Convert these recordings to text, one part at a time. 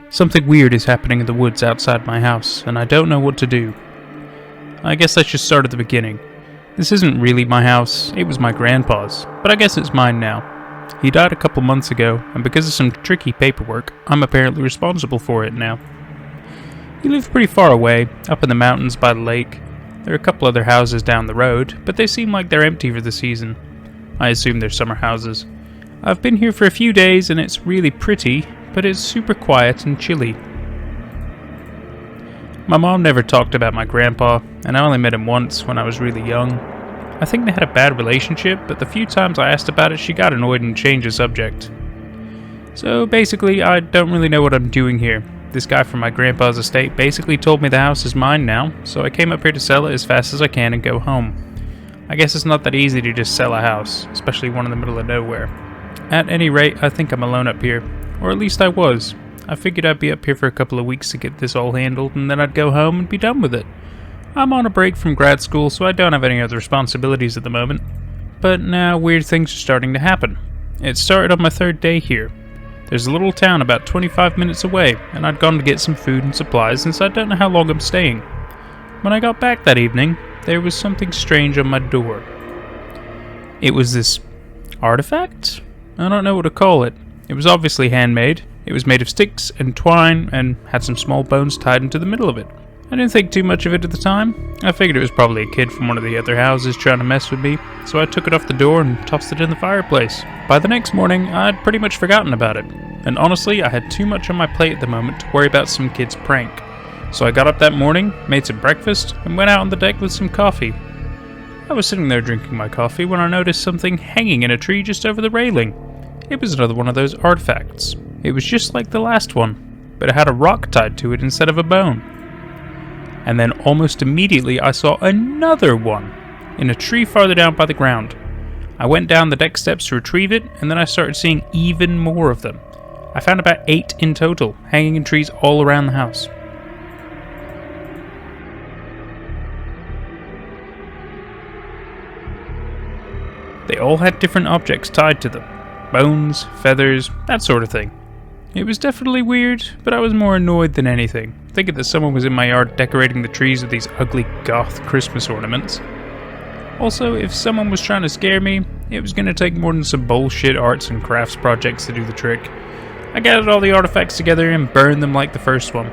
Something weird is happening in the woods outside my house, and I don't know what to do. I guess I should start at the beginning. This isn't really my house, it was my grandpa's, but I guess it's mine now. He died a couple months ago, and because of some tricky paperwork, I'm apparently responsible for it now. He lived pretty far away, up in the mountains by the lake. There are a couple other houses down the road, but they seem like they're empty for the season. I assume they're summer houses. I've been here for a few days and it's really pretty, but it's super quiet and chilly. My mom never talked about my grandpa, and I only met him once when I was really young. I think they had a bad relationship, but the few times I asked about it, she got annoyed and changed the subject. So basically, I don't really know what I'm doing here. This guy from my grandpa's estate basically told me the house is mine now, so I came up here to sell it as fast as I can and go home. I guess it's not that easy to just sell a house, especially one in the middle of nowhere. At any rate, I think I'm alone up here, or at least I was. I figured I'd be up here for a couple of weeks to get this all handled, and then I'd go home and be done with it. I'm on a break from grad school, so I don't have any other responsibilities at the moment. But now weird things are starting to happen. It started on my third day here. There's a little town about 25 minutes away, and I'd gone to get some food and supplies since I don't know how long I'm staying. When I got back that evening, there was something strange on my door. It was this artifact? I don't know what to call it. It was obviously handmade. It was made of sticks and twine and had some small bones tied into the middle of it. I didn't think too much of it at the time. I figured it was probably a kid from one of the other houses trying to mess with me, so I took it off the door and tossed it in the fireplace. By the next morning, I'd pretty much forgotten about it, and honestly, I had too much on my plate at the moment to worry about some kid's prank. So I got up that morning, made some breakfast, and went out on the deck with some coffee. I was sitting there drinking my coffee when I noticed something hanging in a tree just over the railing. It was another one of those artifacts. It was just like the last one, but it had a rock tied to it instead of a bone. And then almost immediately I saw another one in a tree farther down by the ground. I went down the deck steps to retrieve it, and then I started seeing even more of them. I found about 8 in total, hanging in trees all around the house. They all had different objects tied to them. Bones, feathers, that sort of thing. It was definitely weird, but I was more annoyed than anything, thinking that someone was in my yard decorating the trees with these ugly goth Christmas ornaments. Also, if someone was trying to scare me, it was going to take more than some bullshit arts and crafts projects to do the trick. I gathered all the artifacts together and burned them like the first one.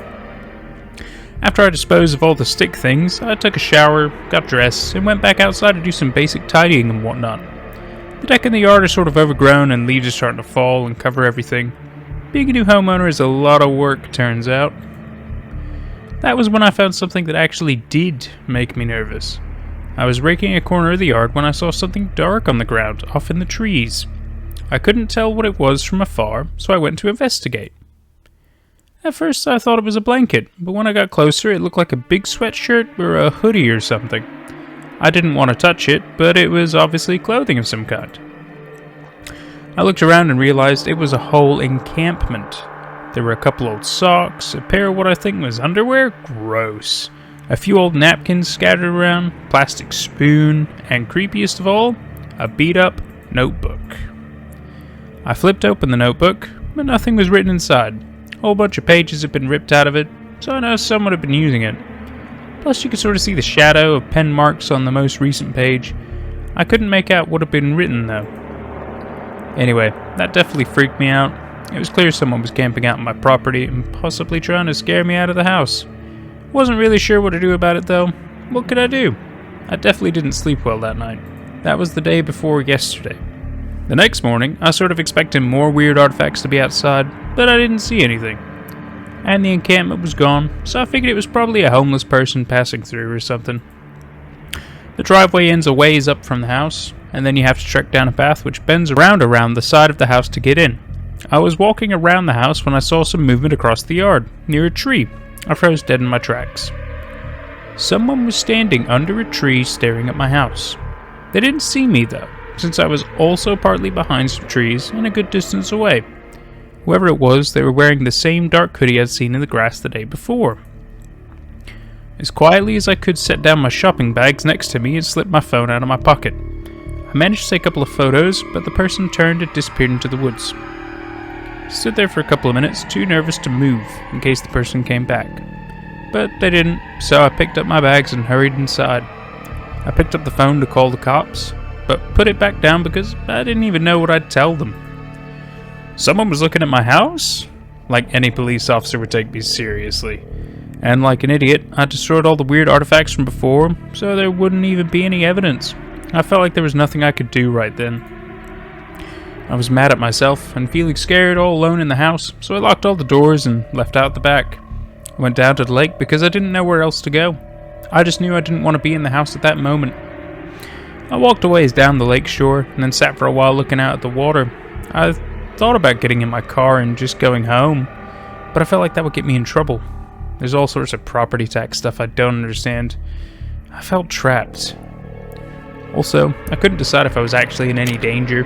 After I disposed of all the stick things, I took a shower, got dressed, and went back outside to do some basic tidying and whatnot. The deck and the yard are sort of overgrown and leaves are starting to fall and cover everything. Being a new homeowner is a lot of work, turns out. That was when I found something that actually did make me nervous. I was raking a corner of the yard when I saw something dark on the ground, off in the trees. I couldn't tell what it was from afar, so I went to investigate. At first I thought it was a blanket, but when I got closer it looked like a big sweatshirt or a hoodie or something. I didn't want to touch it, but it was obviously clothing of some kind. I looked around and realized it was a whole encampment. There were a couple old socks, a pair of what I think was underwear, gross, a few old napkins scattered around, plastic spoon, and creepiest of all, a beat-up notebook. I flipped open the notebook, but nothing was written inside. A whole bunch of pages had been ripped out of it, so I know someone had been using it. Plus you could sort of see the shadow of pen marks on the most recent page. I couldn't make out what had been written though. Anyway, that definitely freaked me out. It was clear someone was camping out on my property and possibly trying to scare me out of the house. Wasn't really sure what to do about it though. What could I do? I definitely didn't sleep well that night. That was the day before yesterday. The next morning, I sort of expected more weird artifacts to be outside, but I didn't see anything. And the encampment was gone, so I figured it was probably a homeless person passing through or something. The driveway ends a ways up from the house, and then you have to trek down a path which bends around the side of the house to get in. I was walking around the house when I saw some movement across the yard, near a tree. I froze dead in my tracks. Someone was standing under a tree staring at my house. They didn't see me though, since I was also partly behind some trees and a good distance away. Whoever it was, they were wearing the same dark hoodie I'd seen in the grass the day before. As quietly as I could set down my shopping bags next to me and slip my phone out of my pocket. I managed to take a couple of photos, but the person turned and disappeared into the woods. Stood there for a couple of minutes, too nervous to move in case the person came back. But they didn't, so I picked up my bags and hurried inside. I picked up the phone to call the cops, but put it back down because I didn't even know what I'd tell them. Someone was looking at my house? Like any police officer would take me seriously. And like an idiot, I destroyed all the weird artifacts from before, so there wouldn't even be any evidence. I felt like there was nothing I could do right then. I was mad at myself and feeling scared all alone in the house, so I locked all the doors and left out the back. I went down to the lake because I didn't know where else to go. I just knew I didn't want to be in the house at that moment. I walked a ways down the lake shore and then sat for a while looking out at the water. I thought about getting in my car and just going home, but I felt like that would get me in trouble. There's all sorts of property tax stuff I don't understand. I felt trapped. Also, I couldn't decide if I was actually in any danger.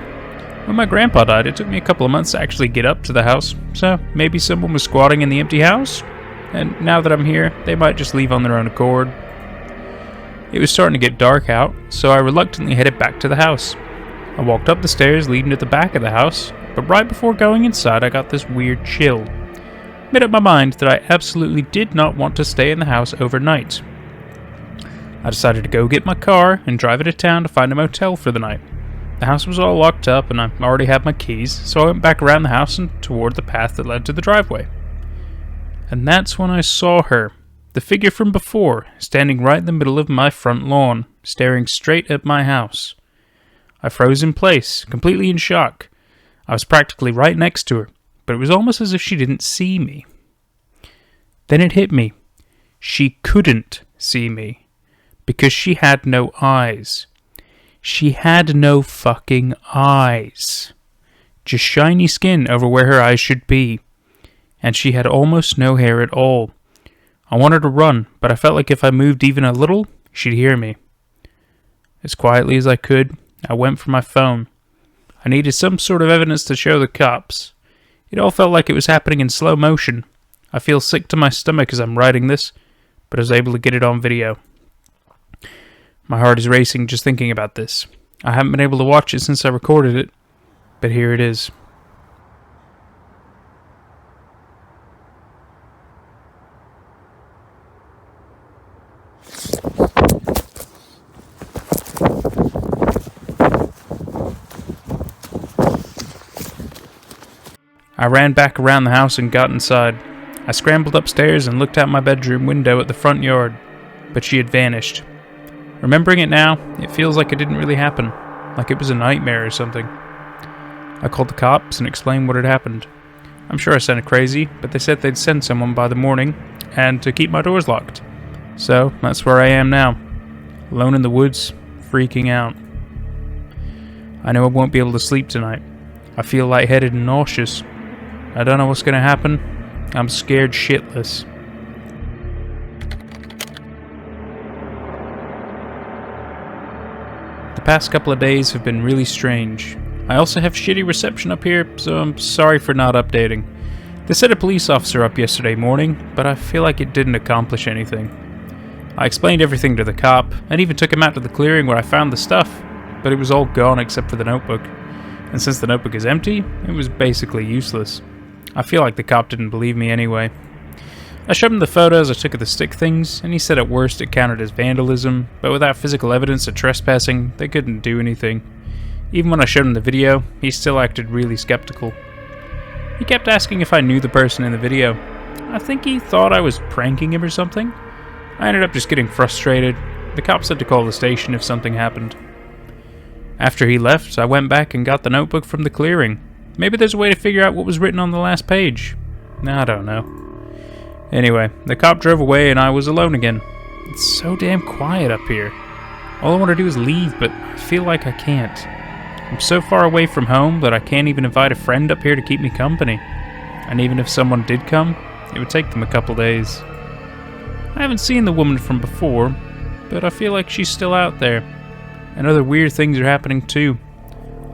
When my grandpa died, it took me a couple of months to actually get up to the house, so maybe someone was squatting in the empty house? And now that I'm here, they might just leave on their own accord. It was starting to get dark out, so I reluctantly headed back to the house. I walked up the stairs leading to the back of the house, but right before going inside I got this weird chill. Made up my mind that I absolutely did not want to stay in the house overnight. I decided to go get my car and drive it to town to find a motel for the night. The house was all locked up and I already had my keys, so I went back around the house and toward the path that led to the driveway. And that's when I saw her, the figure from before, standing right in the middle of my front lawn, staring straight at my house. I froze in place, completely in shock. I was practically right next to her, but it was almost as if she didn't see me. Then it hit me. She couldn't see me, because she had no eyes. She had no fucking eyes. Just shiny skin over where her eyes should be. And she had almost no hair at all. I wanted to run, but I felt like if I moved even a little, she'd hear me. As quietly as I could, I went for my phone. I needed some sort of evidence to show the cops. It all felt like it was happening in slow motion. I feel sick to my stomach as I'm writing this, but I was able to get it on video. My heart is racing just thinking about this. I haven't been able to watch it since I recorded it, but here it is. I ran back around the house and got inside. I scrambled upstairs and looked out my bedroom window at the front yard, but she had vanished. Remembering it now, it feels like it didn't really happen, like it was a nightmare or something. I called the cops and explained what had happened. I'm sure I sounded crazy, but they said they'd send someone by the morning, and to keep my doors locked. So, that's where I am now, alone in the woods, freaking out. I know I won't be able to sleep tonight. I feel lightheaded and nauseous. I don't know what's going to happen. I'm scared shitless. The past couple of days have been really strange. I also have shitty reception up here, so I'm sorry for not updating. They sent a police officer up yesterday morning, but I feel like it didn't accomplish anything. I explained everything to the cop, and even took him out to the clearing where I found the stuff, but it was all gone except for the notebook. And since the notebook is empty, it was basically useless. I feel like the cop didn't believe me anyway. I showed him the photos I took of the stick things, and he said at worst it counted as vandalism, but without physical evidence of trespassing, they couldn't do anything. Even when I showed him the video, he still acted really skeptical. He kept asking if I knew the person in the video. I think he thought I was pranking him or something. I ended up just getting frustrated. The cop said to call the station if something happened. After he left, I went back and got the notebook from the clearing. Maybe there's a way to figure out what was written on the last page. I don't know. Anyway, the cop drove away and I was alone again. It's so damn quiet up here. All I want to do is leave, but I feel like I can't. I'm so far away from home that I can't even invite a friend up here to keep me company. And even if someone did come, it would take them a couple days. I haven't seen the woman from before, but I feel like she's still out there. And other weird things are happening too.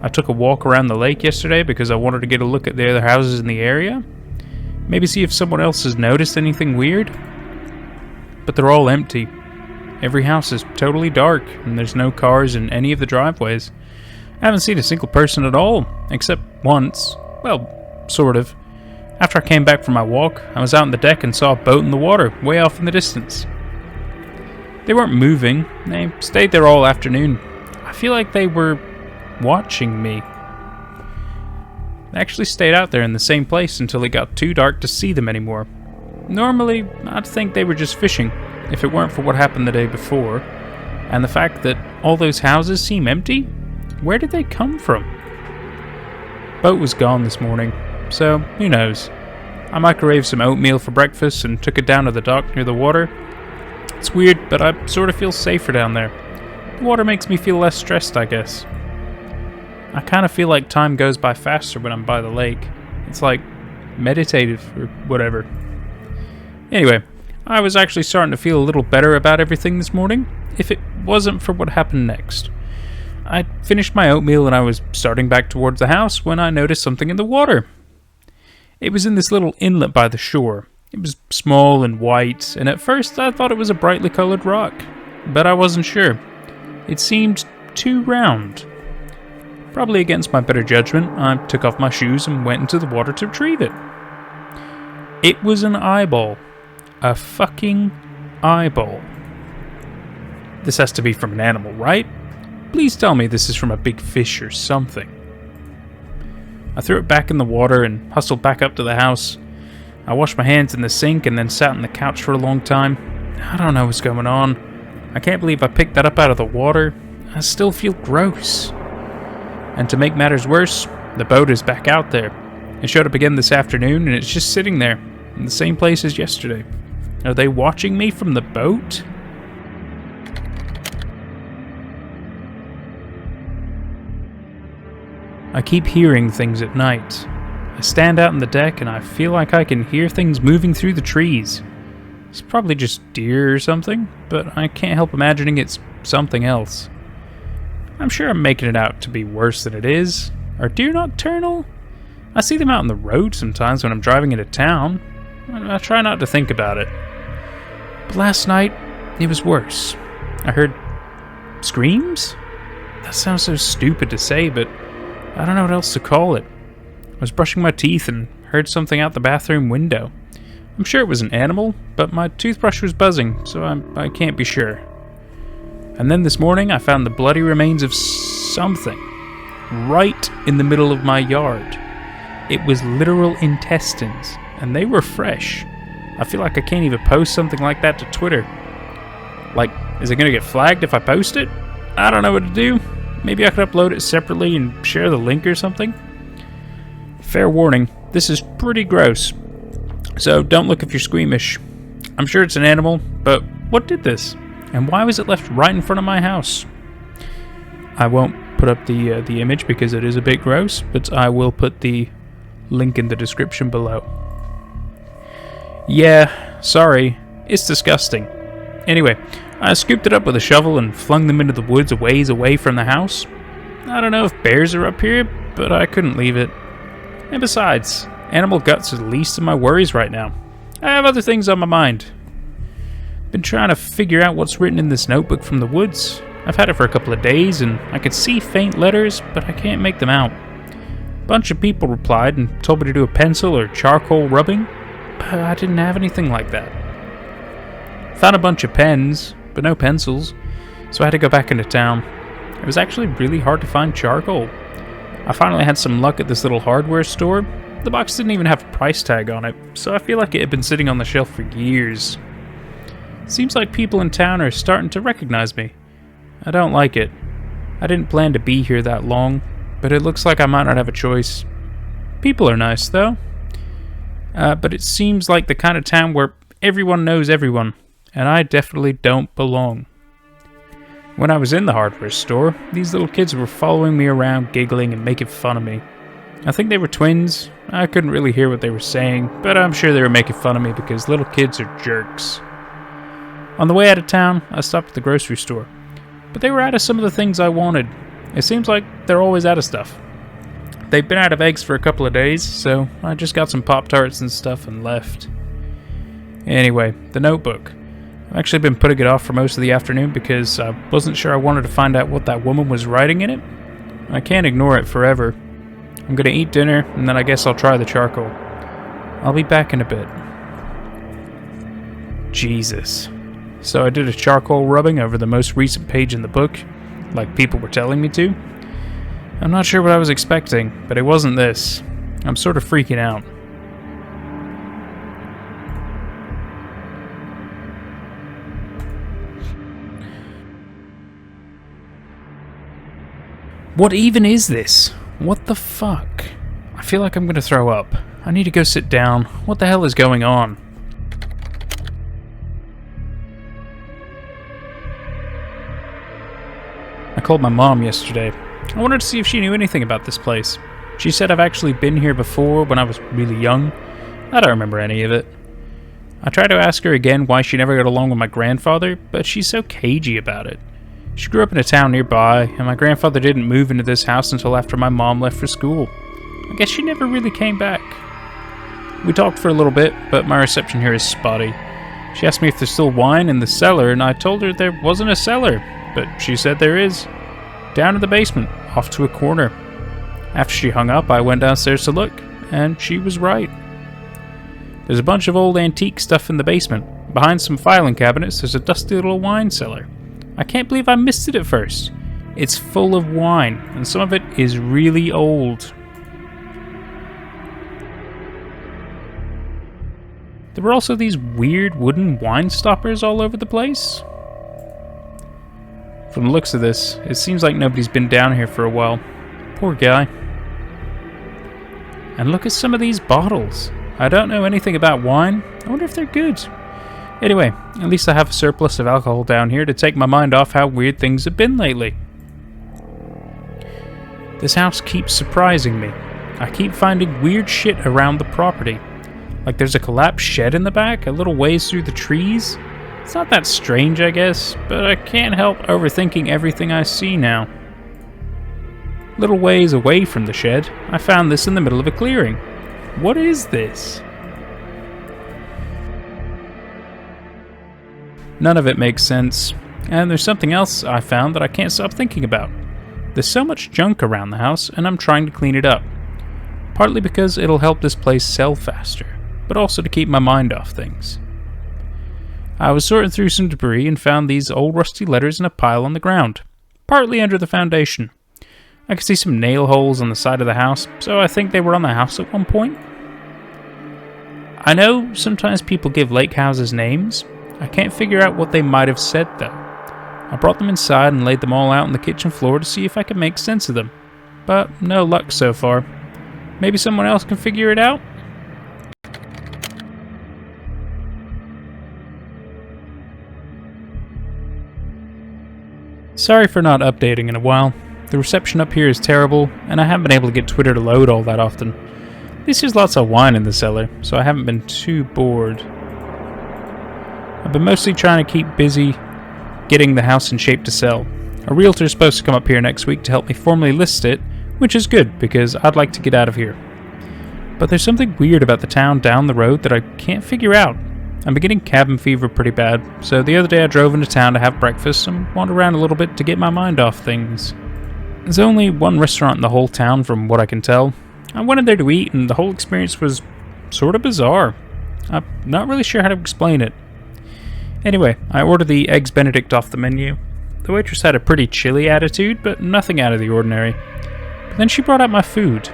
I took a walk around the lake yesterday because I wanted to get a look at the other houses in the area. Maybe see if someone else has noticed anything weird. But they're all empty. Every house is totally dark, and there's no cars in any of the driveways. I haven't seen a single person at all, except once. Well, sort of. After I came back from my walk, I was out on the deck and saw a boat in the water, way off in the distance. They weren't moving. They stayed there all afternoon. I feel like they were watching me. They actually stayed out there in the same place until it got too dark to see them anymore. Normally, I'd think they were just fishing, if it weren't for what happened the day before, and the fact that all those houses seem empty. Where did they come from? Boat was gone this morning, so who knows. I microwaved some oatmeal for breakfast and took it down to the dock near the water. It's weird, but I sort of feel safer down there. The water makes me feel less stressed, I guess. I kind of feel like time goes by faster when I'm by the lake. It's like meditative or whatever. Anyway, I was actually starting to feel a little better about everything this morning, if it wasn't for what happened next. I finished my oatmeal and I was starting back towards the house when I noticed something in the water. It was in this little inlet by the shore. It was small and white, and at first I thought it was a brightly colored rock, but I wasn't sure. It seemed too round. Probably against my better judgment, I took off my shoes and went into the water to retrieve it. It was an eyeball. A fucking eyeball. This has to be from an animal, right? Please tell me this is from a big fish or something. I threw it back in the water and hustled back up to the house. I washed my hands in the sink and then sat on the couch for a long time. I don't know what's going on. I can't believe I picked that up out of the water. I still feel gross. And to make matters worse, the boat is back out there. It showed up again this afternoon and it's just sitting there, in the same place as yesterday. Are they watching me from the boat? I keep hearing things at night. I stand out on the deck and I feel like I can hear things moving through the trees. It's probably just deer or something, but I can't help imagining it's something else. I'm sure I'm making it out to be worse than it is. Are deer nocturnal? I see them out on the road sometimes when I'm driving into town. I try not to think about it. But last night, it was worse. I heard screams? That sounds so stupid to say, but I don't know what else to call it. I was brushing my teeth and heard something out the bathroom window. I'm sure it was an animal, but my toothbrush was buzzing, so I can't be sure. And then this morning, I found the bloody remains of something right in the middle of my yard. It was literal intestines, and they were fresh. I feel like I can't even post something like that to Twitter. Like, is it going to get flagged if I post it? I don't know what to do. Maybe I could upload it separately and share the link or something. Fair warning, this is pretty gross. So don't look if you're squeamish. I'm sure it's an animal, but what did this? And why was it left right in front of my house? I won't put up the image because it is a bit gross, but I will put the link in the description below. Yeah, sorry, it's disgusting. Anyway, I scooped it up with a shovel and flung them into the woods a ways away from the house. I don't know if bears are up here, but I couldn't leave it. And besides, animal guts are the least of my worries right now. I have other things on my mind. Been trying to figure out what's written in this notebook from the woods. I've had it for a couple of days and I could see faint letters, but I can't make them out. A bunch of people replied and told me to do a pencil or charcoal rubbing, but I didn't have anything like that. Found a bunch of pens, but no pencils, so I had to go back into town. It was actually really hard to find charcoal. I finally had some luck at this little hardware store. The box didn't even have a price tag on it, so I feel like it had been sitting on the shelf for years. Seems like people in town are starting to recognize me. I don't like it. I didn't plan to be here that long, but it looks like I might not have a choice. People are nice, though. But it seems like the kind of town where everyone knows everyone, and I definitely don't belong. When I was in the hardware store, these little kids were following me around, giggling and making fun of me. I think they were twins. I couldn't really hear what they were saying, but I'm sure they were making fun of me because little kids are jerks. On the way out of town, I stopped at the grocery store, but they were out of some of the things I wanted. It seems like they're always out of stuff. They've been out of eggs for a couple of days, so I just got some Pop-Tarts and stuff and left. Anyway, the notebook. I've actually been putting it off for most of the afternoon because I wasn't sure I wanted to find out what that woman was writing in it. I can't ignore it forever. I'm gonna eat dinner, and then I guess I'll try the charcoal. I'll be back in a bit. Jesus. So I did a charcoal rubbing over the most recent page in the book, like people were telling me to. I'm not sure what I was expecting, but it wasn't this. I'm sort of freaking out. What even is this? What the fuck? I feel like I'm gonna throw up. I need to go sit down. What the hell is going on? I called my mom yesterday. I wanted to see if she knew anything about this place. She said I've actually been here before when I was really young. I don't remember any of it. I tried to ask her again why she never got along with my grandfather, but she's so cagey about it. She grew up in a town nearby, and my grandfather didn't move into this house until after my mom left for school. I guess she never really came back. We talked for a little bit, but my reception here is spotty. She asked me if there's still wine in the cellar, and I told her there wasn't a cellar, but she said there is. Down in the basement, off to a corner. After she hung up, I went downstairs to look, and she was right. There's a bunch of old antique stuff in the basement. Behind some filing cabinets, there's a dusty little wine cellar. I can't believe I missed it at first. It's full of wine, and some of it is really old. There were also these weird wooden wine stoppers all over the place. From the looks of this, it seems like nobody's been down here for a while. Poor guy. And look at some of these bottles. I don't know anything about wine. I wonder if they're good. Anyway, at least I have a surplus of alcohol down here to take my mind off how weird things have been lately. This house keeps surprising me. I keep finding weird shit around the property. Like there's a collapsed shed in the back, a little ways through the trees. It's not that strange, I guess, but I can't help overthinking everything I see now. Little ways away from the shed, I found this in the middle of a clearing. What is this? None of it makes sense, and there's something else I found that I can't stop thinking about. There's so much junk around the house, and I'm trying to clean it up. Partly because it'll help this place sell faster, but also to keep my mind off things. I was sorting through some debris and found these old rusty letters in a pile on the ground, partly under the foundation. I could see some nail holes on the side of the house, so I think they were on the house at one point. I know sometimes people give lake houses names. I can't figure out what they might have said though. I brought them inside and laid them all out on the kitchen floor to see if I could make sense of them. But no luck so far. Maybe someone else can figure it out? Sorry for not updating in a while. The reception up here is terrible, and I haven't been able to get Twitter to load all that often. At least there's lots of wine in the cellar, so I haven't been too bored. I've been mostly trying to keep busy getting the house in shape to sell. A realtor is supposed to come up here next week to help me formally list it, which is good because I'd like to get out of here. But there's something weird about the town down the road that I can't figure out. I'm beginning cabin fever pretty bad, so the other day I drove into town to have breakfast and wander around a little bit to get my mind off things. There's only one restaurant in the whole town from what I can tell. I went in there to eat and the whole experience was sort of bizarre. I'm not really sure how to explain it. Anyway, I ordered the Eggs Benedict off the menu. The waitress had a pretty chilly attitude, but nothing out of the ordinary. But then she brought out my food.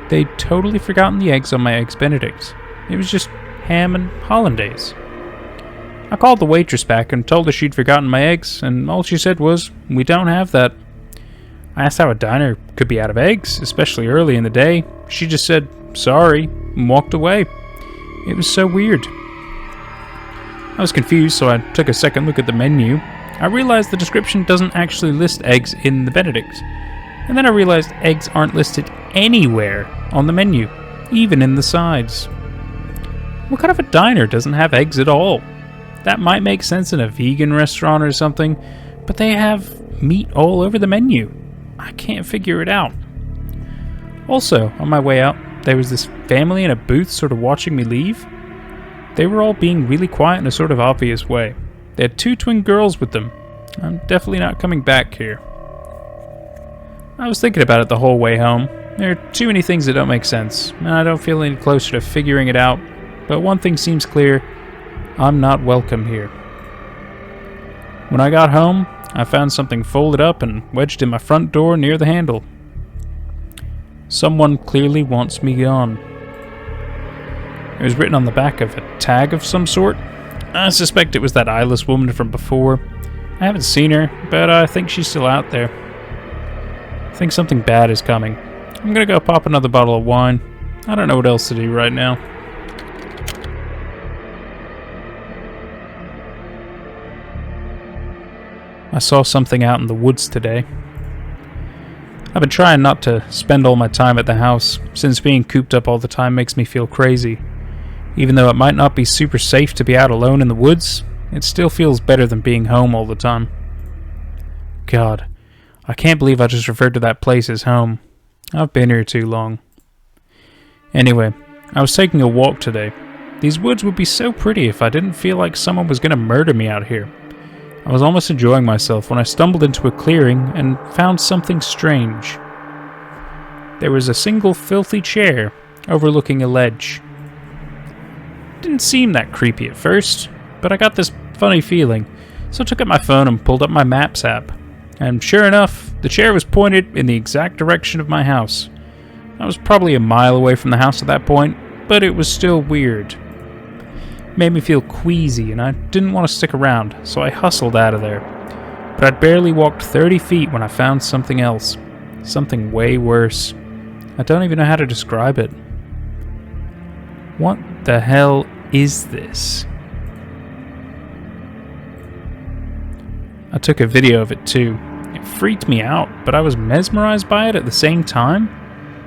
They'd totally forgotten the eggs on my Eggs Benedict. It was just ham and hollandaise. I called the waitress back and told her she'd forgotten my eggs, and all she said was, "We don't have that." I asked how a diner could be out of eggs, especially early in the day. She just said, "Sorry," and walked away. It was so weird. I was confused, so I took a second look at the menu. I realized the description doesn't actually list eggs in the Benedict. And then I realized eggs aren't listed anywhere on the menu, even in the sides. What kind of a diner doesn't have eggs at all? That might make sense in a vegan restaurant or something, but they have meat all over the menu. I can't figure it out. Also, on my way out, there was this family in a booth sort of watching me leave. They were all being really quiet in a sort of obvious way. They had 2 twin girls with them. I'm definitely not coming back here. I was thinking about it the whole way home. There are too many things that don't make sense, and I don't feel any closer to figuring it out, but one thing seems clear: I'm not welcome here. When I got home, I found something folded up and wedged in my front door near the handle. Someone clearly wants me gone. It was written on the back of a tag of some sort. I suspect it was that eyeless woman from before. I haven't seen her, but I think she's still out there. I think something bad is coming. I'm gonna go pop another bottle of wine. I don't know what else to do right now. I saw something out in the woods today. I've been trying not to spend all my time at the house, since being cooped up all the time makes me feel crazy. Even though it might not be super safe to be out alone in the woods, it still feels better than being home all the time. God, I can't believe I just referred to that place as home. I've been here too long. Anyway, I was taking a walk today. These woods would be so pretty if I didn't feel like someone was going to murder me out here. I was almost enjoying myself when I stumbled into a clearing and found something strange. There was a single filthy chair overlooking a ledge. Didn't seem that creepy at first, but I got this funny feeling, so I took out my phone and pulled up my Maps app. And sure enough, the chair was pointed in the exact direction of my house. I was probably a mile away from the house at that point, but it was still weird. It made me feel queasy, and I didn't want to stick around, so I hustled out of there. But I'd barely walked 30 feet when I found something else. Something way worse. I don't even know how to describe it. What the hell is this? I took a video of it too. It freaked me out, but I was mesmerized by it at the same time.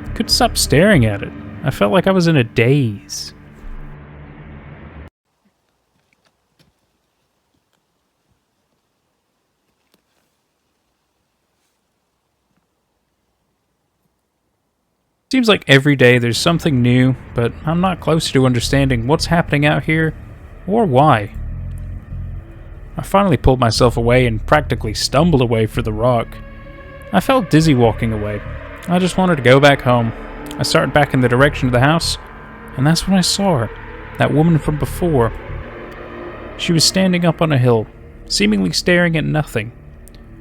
I couldn't stop staring at it. I felt like I was in a daze. Seems like every day there's something new, but I'm not close to understanding what's happening out here, or why. I finally pulled myself away and practically stumbled away for the rock. I felt dizzy walking away. I just wanted to go back home. I started back in the direction of the house, and that's when I saw her, that woman from before. She was standing up on a hill, seemingly staring at nothing.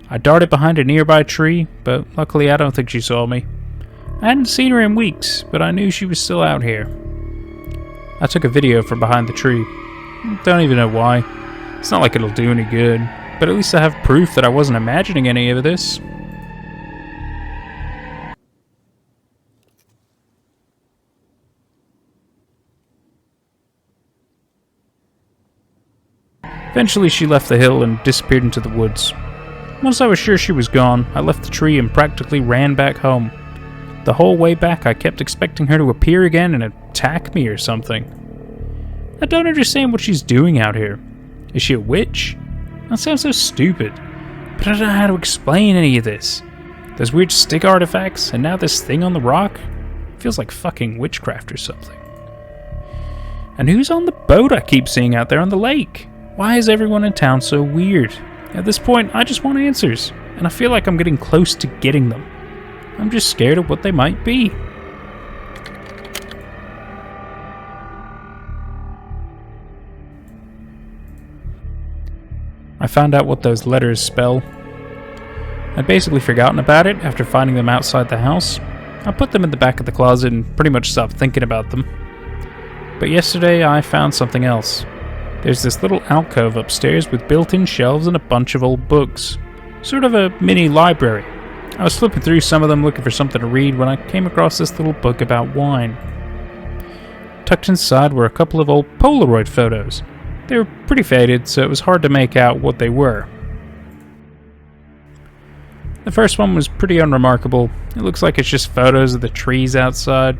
I darted behind a nearby tree, but luckily I don't think she saw me. I hadn't seen her in weeks, but I knew she was still out here. I took a video from behind the tree. Don't even know why. It's not like it'll do any good, but at least I have proof that I wasn't imagining any of this. Eventually she left the hill and disappeared into the woods. Once I was sure she was gone, I left the tree and practically ran back home. The whole way back I kept expecting her to appear again and attack me or something. I don't understand what she's doing out here. Is she a witch? That sounds so stupid, but I don't know how to explain any of this. Those weird stick artifacts, and now this thing on the rock? Feels like fucking witchcraft or something. And who's on the boat I keep seeing out there on the lake? Why is everyone in town so weird? At this point, I just want answers, and I feel like I'm getting close to getting them. I'm just scared of what they might be. I found out what those letters spell. I'd basically forgotten about it after finding them outside the house. I put them in the back of the closet and pretty much stopped thinking about them. But yesterday I found something else. There's this little alcove upstairs with built-in shelves and a bunch of old books. Sort of a mini library. I was flipping through some of them looking for something to read when I came across this little book about wine. Tucked inside were a couple of old Polaroid photos. They were pretty faded, so it was hard to make out what they were. The first one was pretty unremarkable. It looks like it's just photos of the trees outside.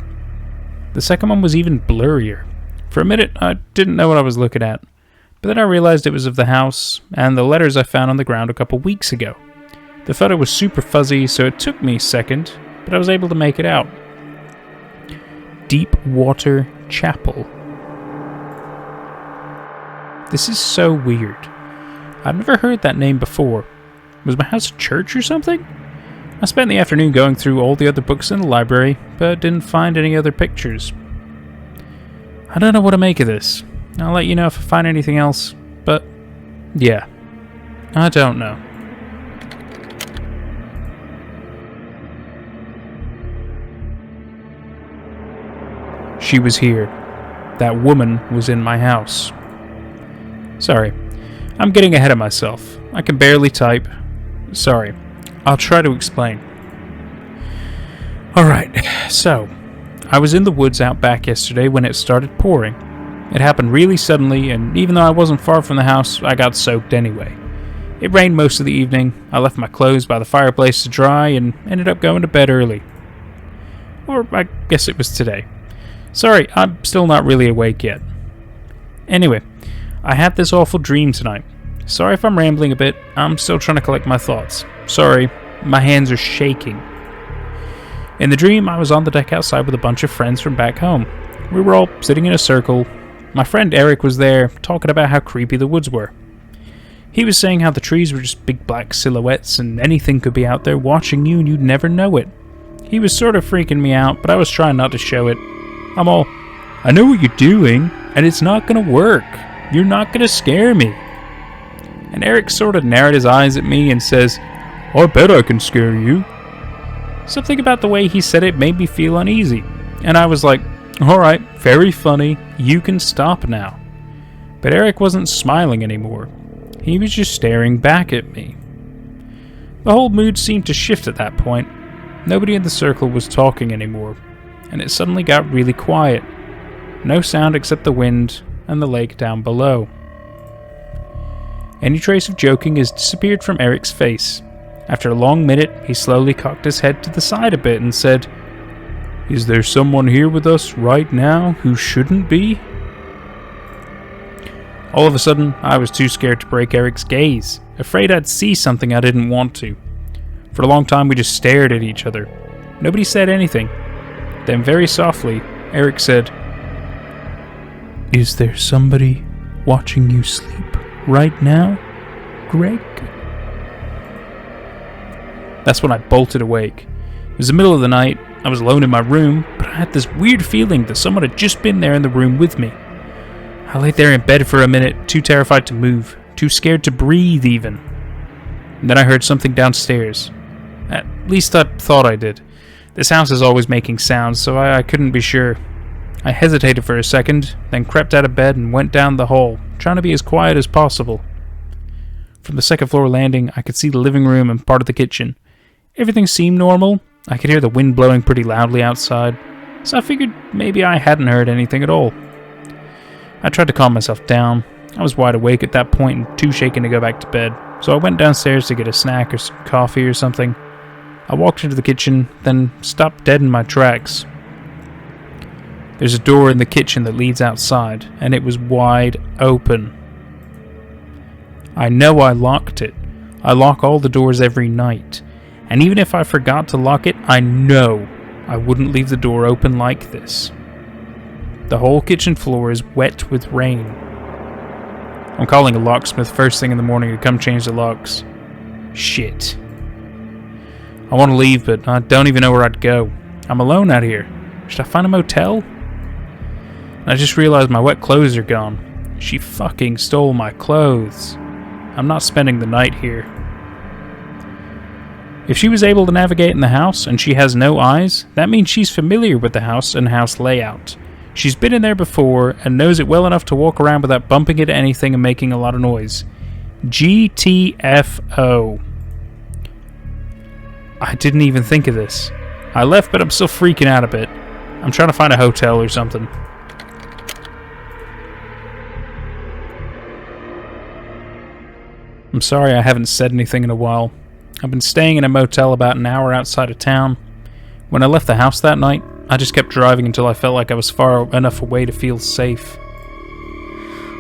The second one was even blurrier. For a minute, I didn't know what I was looking at, but then I realized it was of the house and the letters I found on the ground a couple weeks ago. The photo was super fuzzy, so it took me a second, but I was able to make it out. Deepwater Chapel. This is so weird. I've never heard that name before. Was my house a church or something? I spent the afternoon going through all the other books in the library, but didn't find any other pictures. I don't know what to make of this. I'll let you know if I find anything else, but yeah, I don't know. She was here. That woman was in my house. Sorry, I'm getting ahead of myself. I can barely type. Sorry, I'll try to explain. Alright, so, I was in the woods out back yesterday when it started pouring. It happened really suddenly, and even though I wasn't far from the house, I got soaked anyway. It rained most of the evening. I left my clothes by the fireplace to dry and ended up going to bed early. Or I guess it was today. Sorry, I'm still not really awake yet. Anyway, I had this awful dream tonight. Sorry if I'm rambling a bit, I'm still trying to collect my thoughts. Sorry, my hands are shaking. In the dream, I was on the deck outside with a bunch of friends from back home. We were all sitting in a circle. My friend Eric was there, talking about how creepy the woods were. He was saying how the trees were just big black silhouettes and anything could be out there watching you and you'd never know it. He was sort of freaking me out, but I was trying not to show it. I'm all, I know what you're doing, and it's not gonna work. You're not gonna scare me. And Eric sort of narrowed his eyes at me and says, I bet I can scare you. Something about the way he said it made me feel uneasy, and I was like, alright, very funny, you can stop now. But Eric wasn't smiling anymore. He was just staring back at me. The whole mood seemed to shift at that point. Nobody in the circle was talking anymore, and it suddenly got really quiet. No sound except the wind and the lake down below. Any trace of joking has disappeared from Eric's face. After a long minute, he slowly cocked his head to the side a bit and said, Is there someone here with us right now who shouldn't be? All of a sudden, I was too scared to break Eric's gaze, afraid I'd see something I didn't want to. For a long time, we just stared at each other. Nobody said anything. Then very softly, Eric said, Is there somebody watching you sleep right now, Greg? That's when I bolted awake. It was the middle of the night. I was alone in my room, but I had this weird feeling that someone had just been there in the room with me. I lay there in bed for a minute, too terrified to move, too scared to breathe even. And then I heard something downstairs. At least I thought I did. This house is always making sounds, so I couldn't be sure. I hesitated for a second, then crept out of bed and went down the hall, trying to be as quiet as possible. From the second floor landing, I could see the living room and part of the kitchen. Everything seemed normal. I could hear the wind blowing pretty loudly outside, so I figured maybe I hadn't heard anything at all. I tried to calm myself down. I was wide awake at that point and too shaken to go back to bed, so I went downstairs to get a snack or some coffee or something. I walked into the kitchen, then stopped dead in my tracks. There's a door in the kitchen that leads outside, and it was wide open. I know I locked it. I lock all the doors every night. And even if I forgot to lock it, I know I wouldn't leave the door open like this. The whole kitchen floor is wet with rain. I'm calling a locksmith first thing in the morning to come change the locks. Shit. I want to leave, but I don't even know where I'd go. I'm alone out here. Should I find a motel? And I just realized my wet clothes are gone. She fucking stole my clothes. I'm not spending the night here. If she was able to navigate in the house and she has no eyes, that means she's familiar with the house and house layout. She's been in there before and knows it well enough to walk around without bumping into anything and making a lot of noise. GTFO. I didn't even think of this. I left, but I'm still freaking out a bit. I'm trying to find a hotel or something. I'm sorry I haven't said anything in a while. I've been staying in a motel about an hour outside of town. When I left the house that night, I just kept driving until I felt like I was far enough away to feel safe.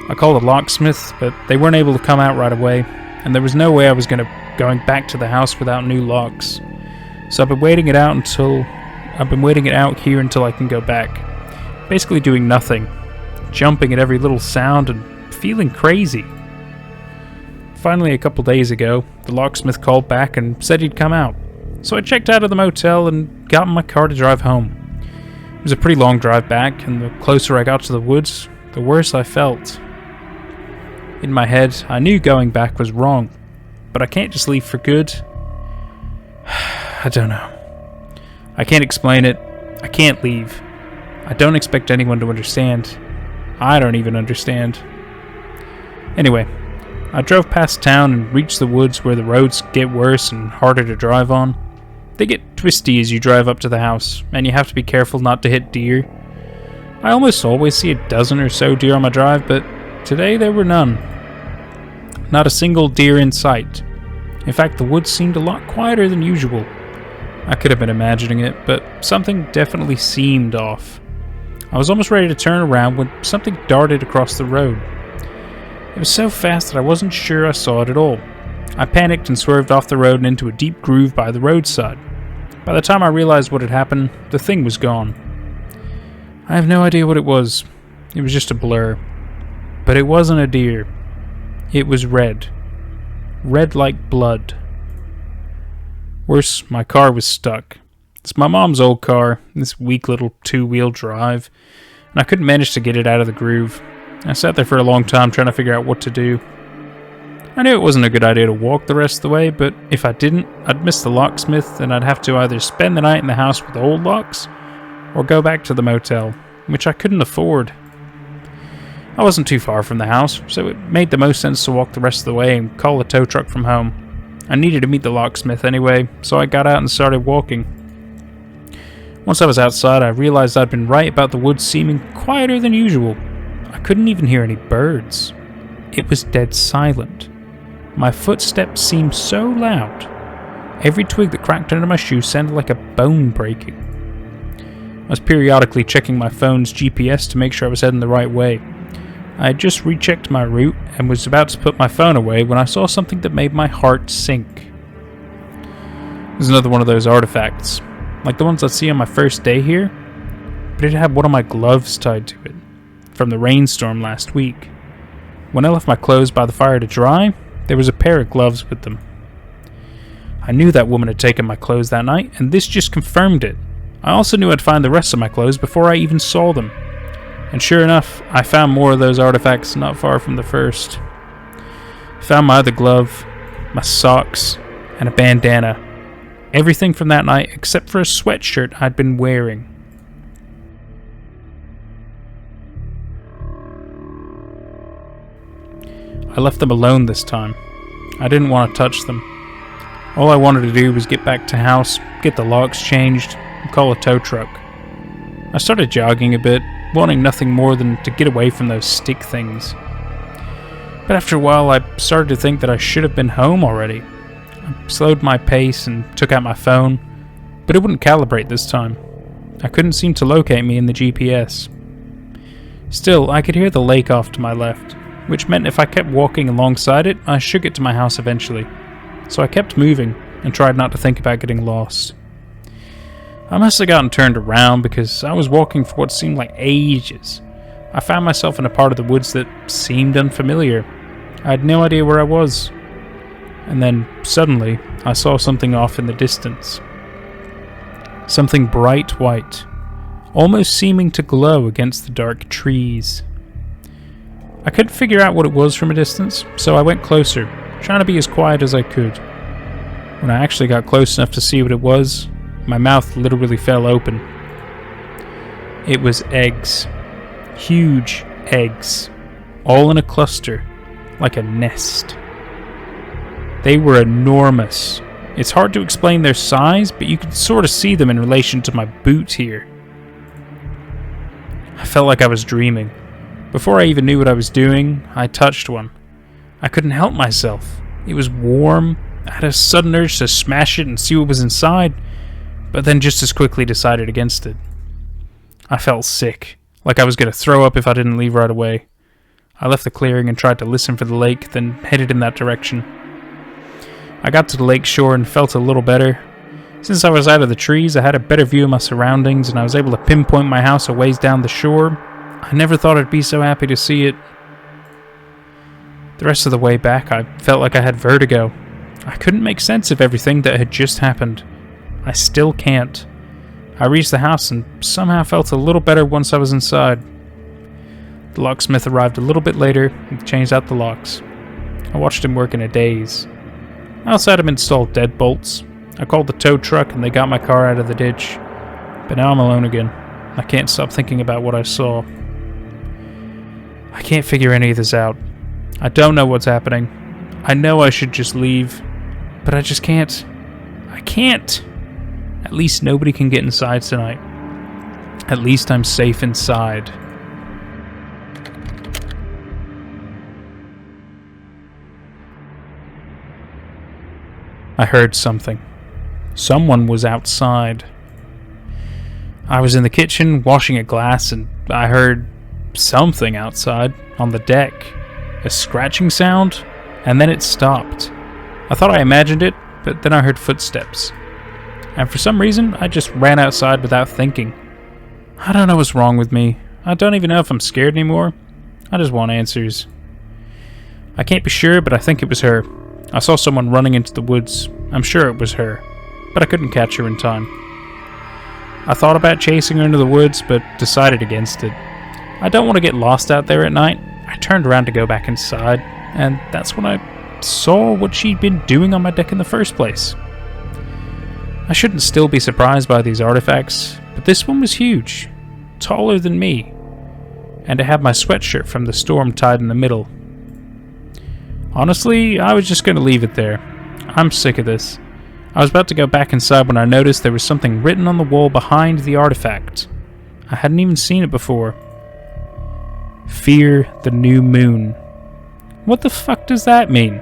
I called a locksmith, but they weren't able to come out right away, and there was no way I was going back to the house without new locks. So I've been waiting it out here until I can go back. Basically doing nothing, jumping at every little sound and feeling crazy. Finally, a couple days ago, the locksmith called back and said he'd come out. so I checked out of the motel and got in my car to drive home. It was a pretty long drive back, and the closer I got to the woods, the worse I felt. In my head, I knew going back was wrong, but I can't just leave for good. I don't know. I can't explain it. I can't leave. I don't expect anyone to understand. I don't even understand. Anyway, I drove past town and reached the woods where the roads get worse and harder to drive on. They get twisty as you drive up to the house, and you have to be careful not to hit deer. I almost always see a dozen or so deer on my drive, but today there were none. Not a single deer in sight. In fact, the woods seemed a lot quieter than usual. I could have been imagining it, but something definitely seemed off. I was almost ready to turn around when something darted across the road. It was so fast that I wasn't sure I saw it at all. I panicked and swerved off the road and into a deep groove by the roadside. By the time I realized what had happened, the thing was gone. I have no idea what it was. It was just a blur. But it wasn't a deer. It was red. Red like blood. Worse, my car was stuck. It's my mom's old car, this weak little two-wheel drive, and I couldn't manage to get it out of the groove. I sat there for a long time trying to figure out what to do. I knew it wasn't a good idea to walk the rest of the way, but if I didn't, I'd miss the locksmith and I'd have to either spend the night in the house with the old locks or go back to the motel, which I couldn't afford. I wasn't too far from the house, so it made the most sense to walk the rest of the way and call a tow truck from home. I needed to meet the locksmith anyway, so I got out and started walking. Once I was outside, I realized I'd been right about the woods seeming quieter than usual. I couldn't even hear any birds. It was dead silent. My footsteps seemed so loud. Every twig that cracked under my shoe sounded like a bone breaking. I was periodically checking my phone's GPS to make sure I was heading the right way. I had just rechecked my route and was about to put my phone away when I saw something that made my heart sink. It was another one of those artifacts, like the ones I'd see on my first day here, but it had one of my gloves tied to it, from the rainstorm last week. When I left my clothes by the fire to dry, there was a pair of gloves with them. I knew that woman had taken my clothes that night, and this just confirmed it. I also knew I'd find the rest of my clothes before I even saw them. And sure enough, I found more of those artifacts not far from the first. I found my other glove, my socks, and a bandana. Everything from that night except for a sweatshirt I'd been wearing. I left them alone this time. I didn't want to touch them. All I wanted to do was get back to house, get the locks changed, and call a tow truck. I started jogging a bit, wanting nothing more than to get away from those stick things. But after a while, I started to think that I should have been home already. I slowed my pace and took out my phone, but it wouldn't calibrate this time. I couldn't seem to locate me in the GPS. Still, I could hear the lake off to my left, which meant if I kept walking alongside it, I should get to my house eventually. So I kept moving and tried not to think about getting lost. I must have gotten turned around because I was walking for what seemed like ages. I found myself in a part of the woods that seemed unfamiliar. I had no idea where I was. And then, suddenly, I saw something off in the distance. Something bright white, almost seeming to glow against the dark trees. I couldn't figure out what it was from a distance, so I went closer, trying to be as quiet as I could. When I actually got close enough to see what it was, my mouth literally fell open. It was eggs. Huge eggs. All in a cluster, like a nest. They were enormous. It's hard to explain their size, but you could sort of see them in relation to my boot here. I felt like I was dreaming. Before I even knew what I was doing, I touched one. I couldn't help myself. It was warm. I had a sudden urge to smash it and see what was inside, but then just as quickly decided against it. I felt sick, like I was going to throw up if I didn't leave right away. I left the clearing and tried to listen for the lake, then headed in that direction. I got to the lake shore and felt a little better. Since I was out of the trees, I had a better view of my surroundings, and I was able to pinpoint my house a ways down the shore. I never thought I'd be so happy to see it. The rest of the way back, I felt like I had vertigo. I couldn't make sense of everything that had just happened. I still can't. I reached the house and somehow felt a little better once I was inside. The locksmith arrived a little bit later and changed out the locks. I watched him work in a daze. I also had him install deadbolts. I called the tow truck and they got my car out of the ditch. But now I'm alone again. I can't stop thinking about what I saw. I can't figure any of this out. I don't know what's happening. I know I should just leave, but I just can't. I can't. At least nobody can get inside tonight. At least I'm safe inside. I heard something. Someone was outside. I was in the kitchen washing a glass and I heard something outside on the deck. A scratching sound, and then it stopped. I thought I imagined it, but then I heard footsteps. And for some reason, I just ran outside without thinking. I don't know what's wrong with me. I don't even know if I'm scared anymore. I just want answers. I can't be sure, but I think it was her. I saw someone running into the woods. I'm sure it was her, but I couldn't catch her in time. I thought about chasing her into the woods, but decided against it. I don't want to get lost out there at night. I turned around to go back inside, and that's when I saw what she'd been doing on my deck in the first place. I shouldn't still be surprised by these artifacts, but this one was huge, taller than me, and it had my sweatshirt from the storm tied in the middle. Honestly, I was just going to leave it there. I'm sick of this. I was about to go back inside when I noticed there was something written on the wall behind the artifact. I hadn't even seen it before. Fear the new moon. What the fuck does that mean?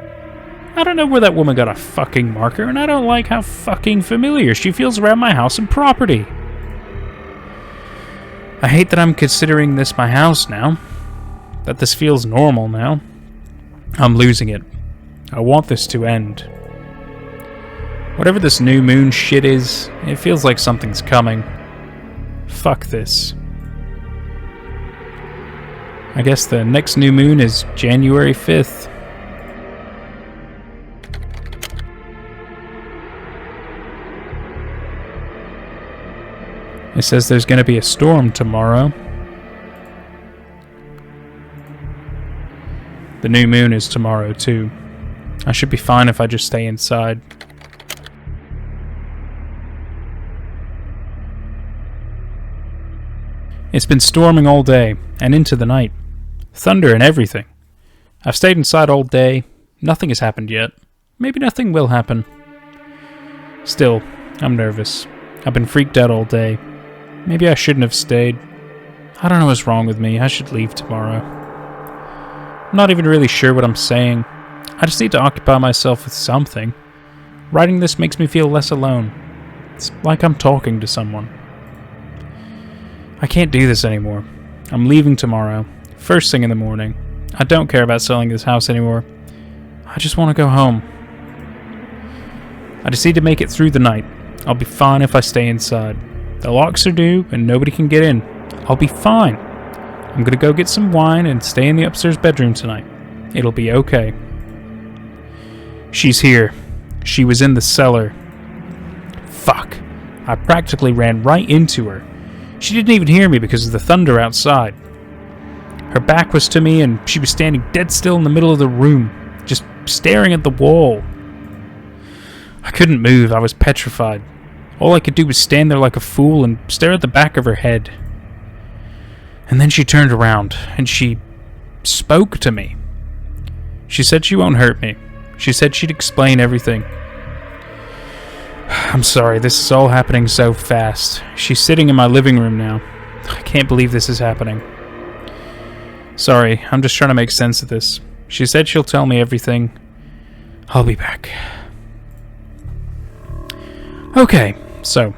I don't know where that woman got a fucking marker, and I don't like how fucking familiar she feels around my house and property. I hate that I'm considering this my house now. That this feels normal now. I'm losing it. I want this to end. Whatever this new moon shit is, it feels like something's coming. Fuck this. I guess the next new moon is January 5th. It says there's going to be a storm tomorrow. The new moon is tomorrow too. I should be fine if I just stay inside. It's been storming all day and into the night. Thunder and everything. I've stayed inside all day. Nothing has happened yet. Maybe nothing will happen. Still, I'm nervous. I've been freaked out all day. Maybe I shouldn't have stayed. I don't know what's wrong with me. I should leave tomorrow. I'm not even really sure what I'm saying. I just need to occupy myself with something. Writing this makes me feel less alone. It's like I'm talking to someone. I can't do this anymore. I'm leaving tomorrow. First thing in the morning. I don't care about selling this house anymore. I just want to go home. I just need to make it through the night. I'll be fine if I stay inside. The locks are due and nobody can get in. I'll be fine. I'm gonna go get some wine and stay in the upstairs bedroom tonight. It'll be okay. She's here. She was in the cellar. Fuck. I practically ran right into her. She didn't even hear me because of the thunder outside. Her back was to me and she was standing dead still in the middle of the room, just staring at the wall. I couldn't move. I was petrified. All I could do was stand there like a fool and stare at the back of her head. And then she turned around and she spoke to me. She said she won't hurt me. She said she'd explain everything. I'm sorry, this is all happening so fast. She's sitting in my living room now. I can't believe this is happening. Sorry, I'm just trying to make sense of this. She said she'll tell me everything. I'll be back. Okay, so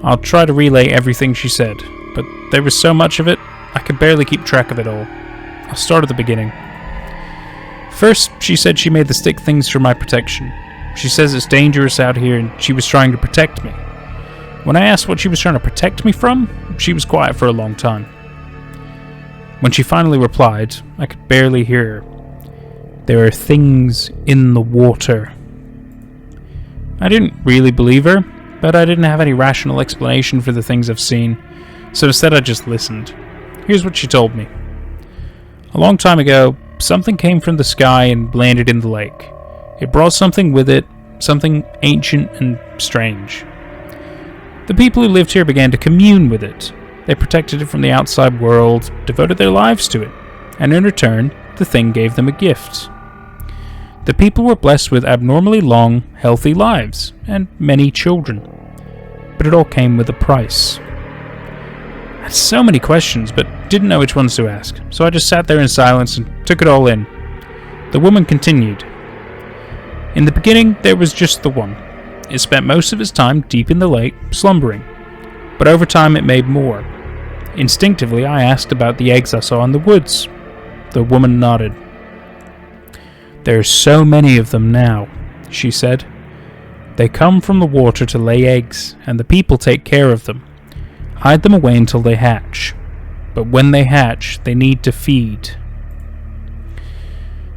I'll try to relay everything she said, but there was so much of it, I could barely keep track of it all. I'll start at the beginning. First, she said she made the stick things for my protection. She says it's dangerous out here and she was trying to protect me. When I asked what she was trying to protect me from, she was quiet for a long time. When she finally replied, I could barely hear her. There are things in the water. I didn't really believe her, but I didn't have any rational explanation for the things I've seen, so instead I just listened. Here's what she told me. A long time ago, something came from the sky and landed in the lake. It brought something with it, something ancient and strange. The people who lived here began to commune with it. They protected it from the outside world, devoted their lives to it, and in return, the thing gave them a gift. The people were blessed with abnormally long, healthy lives, and many children. But it all came with a price. I had so many questions, but didn't know which ones to ask, so I just sat there in silence and took it all in. The woman continued. In the beginning, there was just the one. It spent most of its time deep in the lake, slumbering. But over time it made more. Instinctively, I asked about the eggs I saw in the woods. The woman nodded. There are so many of them now, she said. They come from the water to lay eggs, and the people take care of them. Hide them away until they hatch. But when they hatch, they need to feed.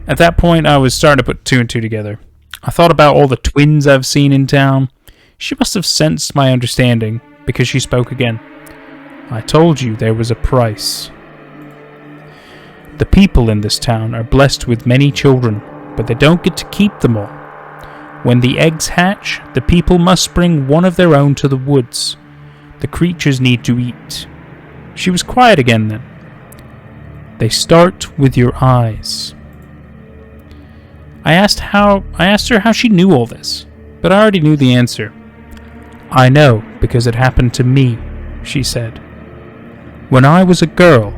At that point, I was starting to put two and two together. I thought about all the twins I've seen in town. She must have sensed my understanding, because she spoke again. I told you there was a price. The people in this town are blessed with many children, but they don't get to keep them all. When the eggs hatch, the people must bring one of their own to the woods. The creatures need to eat. She was quiet again then. They start with your eyes. I asked her how she knew all this, but I already knew the answer. I know because it happened to me, she said. When I was a girl,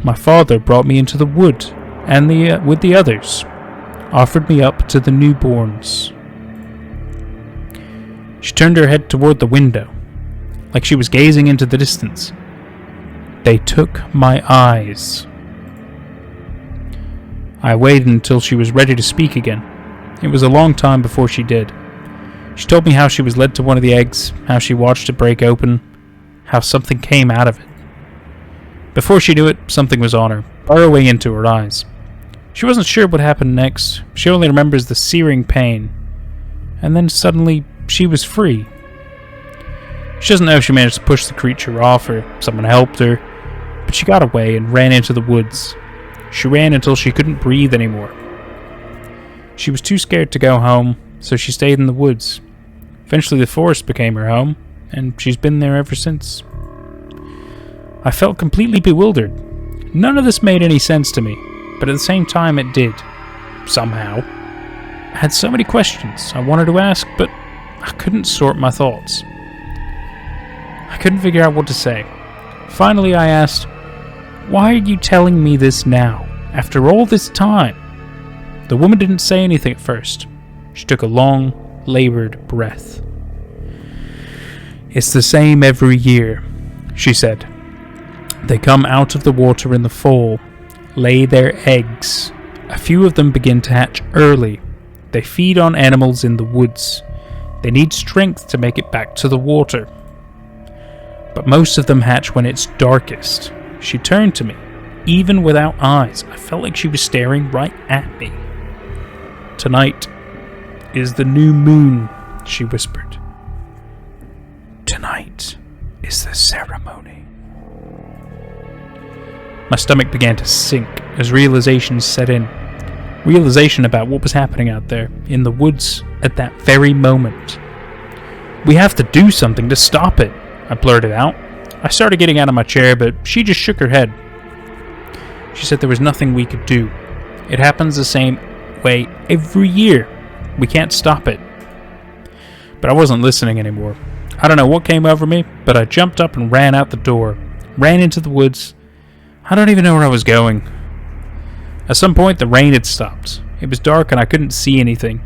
my father brought me into the wood and with the others, offered me up to the newborns. She turned her head toward the window, like she was gazing into the distance. They took my eyes. I waited until she was ready to speak again. It was a long time before she did. She told me how she was led to one of the eggs, how she watched it break open, how something came out of it. Before she knew it, something was on her, burrowing into her eyes. She wasn't sure what happened next. She only remembers the searing pain. And then suddenly, she was free. She doesn't know if she managed to push the creature off or someone helped her, but she got away and ran into the woods. She ran until she couldn't breathe anymore. She was too scared to go home, so she stayed in the woods. Eventually the forest became her home, and she's been there ever since. I felt completely bewildered. None of this made any sense to me, but at the same time it did. Somehow. I had so many questions I wanted to ask, but I couldn't sort my thoughts. I couldn't figure out what to say. Finally I asked, "Why are you telling me this now, after all this time?" The woman didn't say anything at first. She took a long, labored breath. "It's the same every year," she said. "They come out of the water in the fall, lay their eggs. A few of them begin to hatch early. They feed on animals in the woods. They need strength to make it back to the water. But most of them hatch when it's darkest." She turned to me. Even without eyes, I felt like she was staring right at me. "Tonight is the new moon," she whispered. "Tonight is the ceremony." My stomach began to sink as realization set in. Realization about what was happening out there, in the woods, at that very moment. "We have to do something to stop it," I blurted out. I started getting out of my chair, but she just shook her head. She said there was nothing we could do. It happens the same way every year. We can't stop it. But I wasn't listening anymore. I don't know what came over me, but I jumped up and ran out the door. Ran into the woods. I don't even know where I was going. At some point, the rain had stopped. It was dark and I couldn't see anything,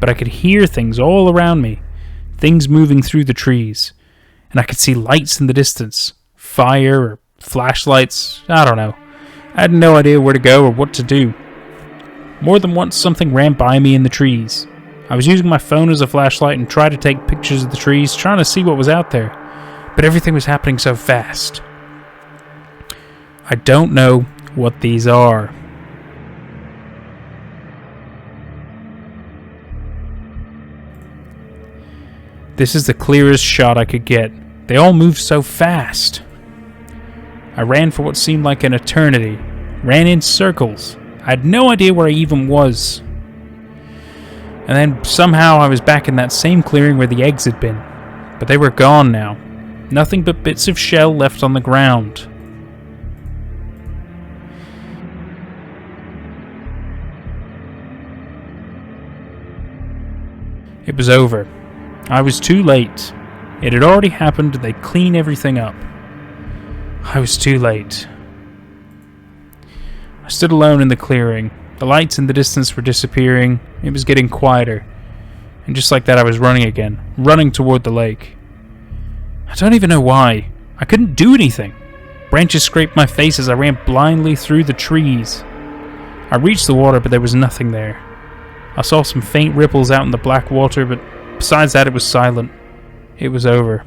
but I could hear things all around me. Things moving through the trees. And I could see lights in the distance. Fire or flashlights. I don't know. I had no idea where to go or what to do. More than once, something ran by me in the trees. I was using my phone as a flashlight and tried to take pictures of the trees, trying to see what was out there. But everything was happening so fast. I don't know what these are. This is the clearest shot I could get. They all moved so fast. I ran for what seemed like an eternity. Ran in circles. I had no idea where I even was. And then somehow I was back in that same clearing where the eggs had been. But they were gone now. Nothing but bits of shell left on the ground. It was over. I was too late. It had already happened and they'd clean everything up. I was too late. I stood alone in the clearing. The lights in the distance were disappearing. It was getting quieter. And just like that I was running again. Running toward the lake. I don't even know why. I couldn't do anything. Branches scraped my face as I ran blindly through the trees. I reached the water but there was nothing there. I saw some faint ripples out in the black water, but besides that it was silent. It was over.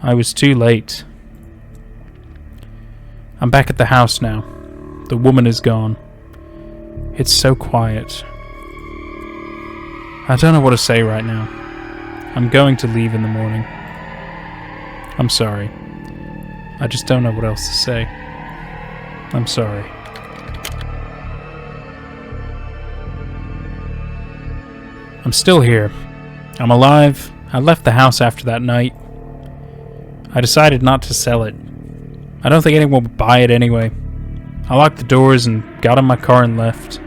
I was too late. I'm back at the house now. The woman is gone. It's so quiet. I don't know what to say right now. I'm going to leave in the morning. I'm sorry. I just don't know what else to say. I'm sorry. I'm still here. I'm alive. I left the house after that night. I decided not to sell it. I don't think anyone would buy it anyway. I locked the doors and got in my car and left.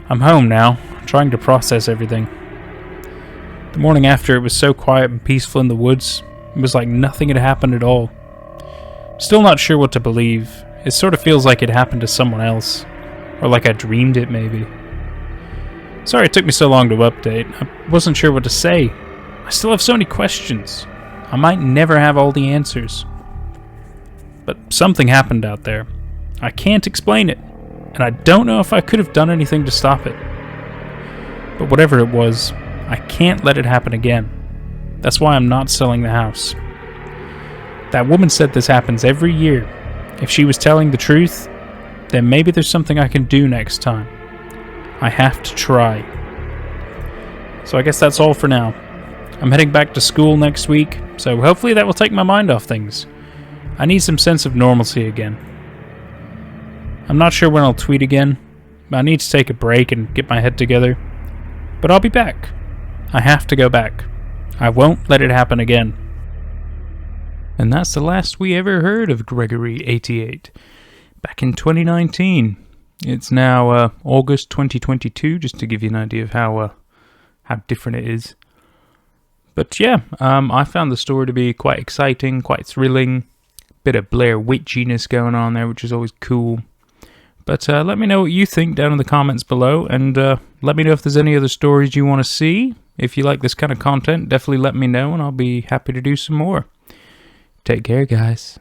I'm home now, trying to process everything. The morning after, it was so quiet and peaceful in the woods. It was like nothing had happened at all. Still not sure what to believe. It sort of feels like it happened to someone else. Or like I dreamed it, maybe. Sorry it took me so long to update. I wasn't sure what to say. I still have so many questions. I might never have all the answers. But something happened out there. I can't explain it. And I don't know if I could have done anything to stop it. But whatever it was, I can't let it happen again. That's why I'm not selling the house. That woman said this happens every year. If she was telling the truth, then maybe there's something I can do next time. I have to try. So I guess that's all for now. I'm heading back to school next week, so hopefully that will take my mind off things. I need some sense of normalcy again. I'm not sure when I'll tweet again. I need to take a break and get my head together. But I'll be back. I have to go back. I won't let it happen again. And that's the last we ever heard of Gr3gory88. Back in 2019. It's now August 2022, just to give you an idea of how different it is. But yeah, I found the story to be quite exciting, quite thrilling. Bit of Blair witchiness going on there, which is always cool. But let me know what you think down in the comments below, and let me know if there's any other stories you want to see. If you like this kind of content, definitely let me know, and I'll be happy to do some more. Take care, guys.